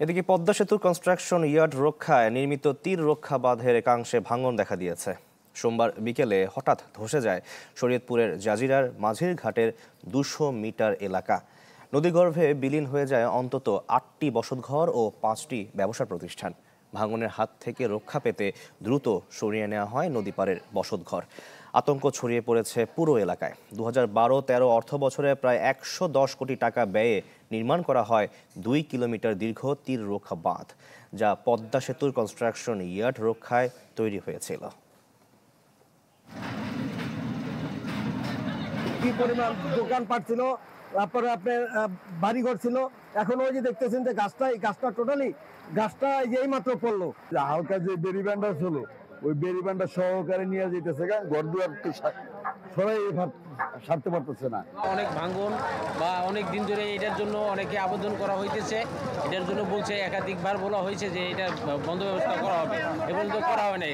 এদিকে পদ্মা সেতুর construction yard রক্ষায় নির্মিত তীর রক্ষা বাঁধের একাংশে ভাঙন দেখা দিয়েছে। সোমবার বিকেলে হঠাৎ ধসে যায় শরীয়তপুরের জাজিরার মাঝির ঘাটের ২০০ মিটার এলাকা। নদীগর্ভে বিলীন হয়ে যায় অন্তত ৮টি বসতঘর ও ৫টি ব্যবসা প্রতিষ্ঠান। ভাঙনের হাত থেকে রক্ষা পেতে দ্রুত সরিয়ে নেওয়া হয় নদীপাড়ের বসতঘর। আতঙ্ক ছড়িয়ে পড়েছে পুরো এলাকায়। ২০১২-১৩ অর্থ বছরে প্রায় ১১০ কোটি টাকা ব্যয়ে নির্মাণ করা হয় ২ কিলোমিটার দীর্ঘ তীর রক্ষা বাঁধ, যা পদ্মা সেতুর কনস্ট্রাকশন ইয়ার্ড রক্ষায় তৈরি হয়েছিল। কি পরিমাণ দোকানপাট ছিল, তারপরে আপনার বাড়িঘর ছিল। এখন ওই যে দেখতেছেন যে গাছটা টোটালি এই মাত্র পড়লো। হালকা যে বেরিবান্ডা ছিল ওই বেরিবান্ডা সহকারে নিয়ে যেতেছে, ঘর দুয়ার সবাই সারতে পারতেছে না। অনেক ভাঙন বা অনেক দিন ধরে এটার জন্য অনেকে আবেদন করা হইতেছে। এটার জন্য বলছে, একাধিকবার বলা হয়েছে যে এটা বন্ধ ব্যবস্থা করা হবে, এ পর্যন্ত করা হয় নাই।